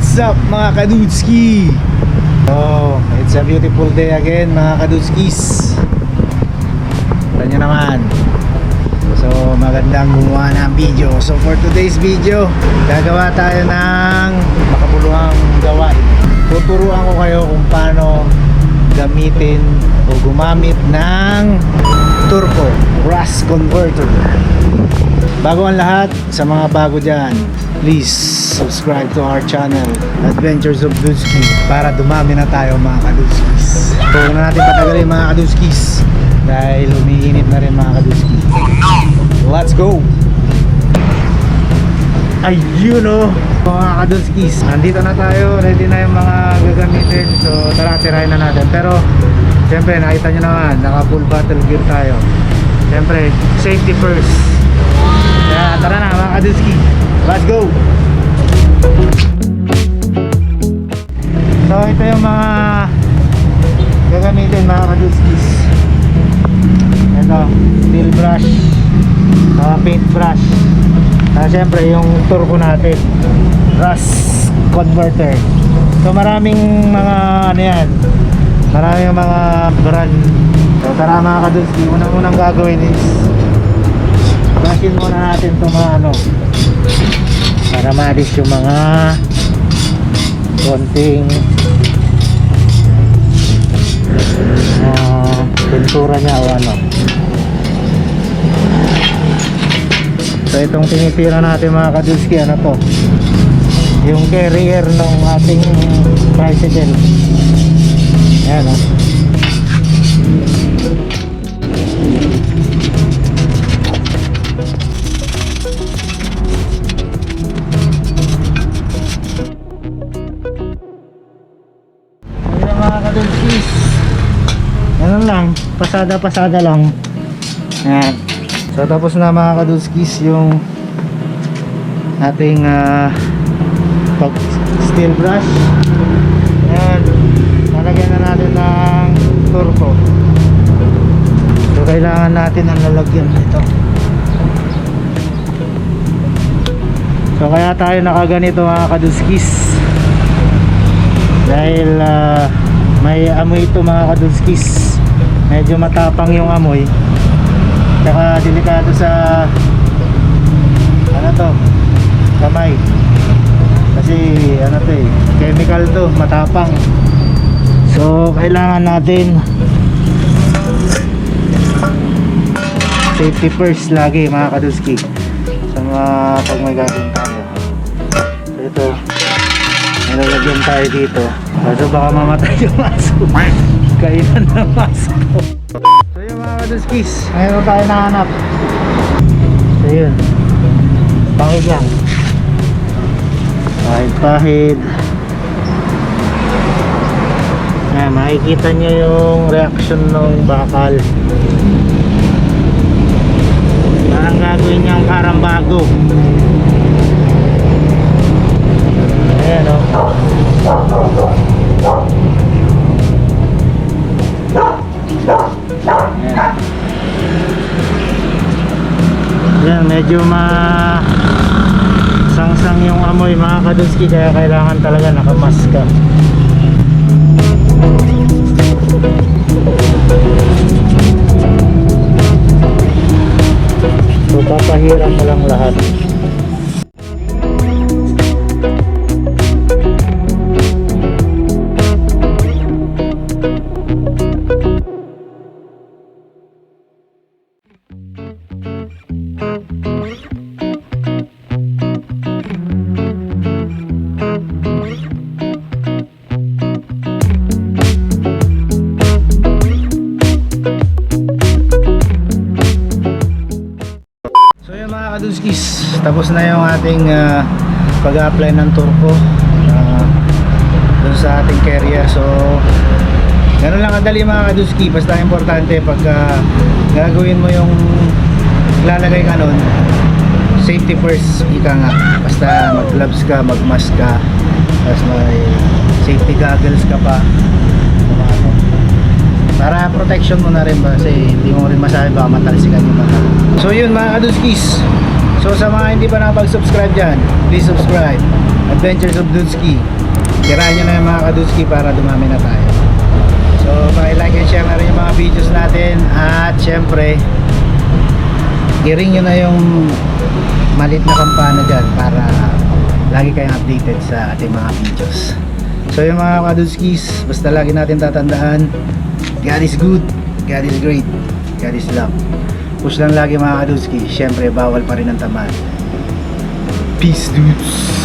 What's up mga kadudski? Oh, it's a beautiful day again mga kadudskis. Ito nyo naman. So magandang gumawa ng video. So for today's video, gagawa tayo ng makabuluhang gawain. Tuturuan ko kayo kung paano gamitin o gumamit ng turbo rust converter. Bago ang lahat, sa mga bago dyan, please subscribe to our channel Adventures of Dudski para dumami na tayo mga kadudskis. So huwag na natin patagalin mga kadudskis dahil umiinit na rin mga kadudski. Let's go! Ayun o mga kadudskis, nandito na tayo, ready na yung mga gagamitin. So tara, tirahin na natin. Pero siyempre nakita nyo naman, naka full battle gear tayo. Siyempre safety first. Kaya tara na mga kadudski, let's go! So ito yung mga gagamitin mga kadudskis. Ito, steel brush, paint brush, syempre yung turbo natin, rust converter. So maraming mga ano yan, maraming mga brand. So tara mga kadudski, unang gagawin is brushin muna natin itong mga ano para maalis yung mga konting pintura niya o ano. So itong tinitira natin mga kadudski, ano to, yung carrier ng ating tricycle. Ayan o. Mga kadudskis, ganun lang, pasada lang. Ayan. So tapos na mga kadudskis yung ating steel brush. Ayan, lalagyan na natin ng turbo. So kailangan natin ang lalagyan nito. So kaya tayo nakaganito mga kadudskis dahil may amoy ito mga kadudskis. Medyo matapang yung amoy, saka delikado sa ano to, kamay, kasi ano to eh, chemical to, matapang. So kailangan natin safety first lagi mga kadudski sa mga pag may gagawin tayo. So ito, nilalagyan tayo dito kasi baka mamatay yung maso. Kailan na maso. So yun mga kadudskis, ngayon tayo nahanap. So yun, pahid lang, pahid. Ayan, makikita nyo yung reaction ng bakal. Parang gagawin niyang karambago. Ayan o. Ayan, medyo sangsang yung amoy mga kadudski, kaya kailangan talaga nakamask ka. So papahiram mo lang lahat. Tapos na yung ating pag-apply ng turbo dun sa ating carrier. So ganoon lang kadali mga kadudski. Basta importante pag gagawin mo yung lalagay ka nun, safety first, ika nga. Basta mag gloves ka, mag mask ka, tapos may safety goggles ka pa para protection mo na rin ba, kasi hindi mo rin masabi baka matalsikan yung mata. So yun mga kadudskis, so sa mga hindi pa nakapag-subscribe dyan, please subscribe. Adventures of Dudski. Tirahan nyo na yung mga kadudski para dumami na tayo. So like and share na rin yung mga videos natin. At syempre i-ring nyo na yung malit na kampana dyan para lagi kayong updated sa ating mga videos. So yung mga kadudskis, basta lagi natin tatandaan, God is good, God is great, God is love. Push lang lagi mga kadudski. Syempre bawal pa rin ang tamad. Peace dudes.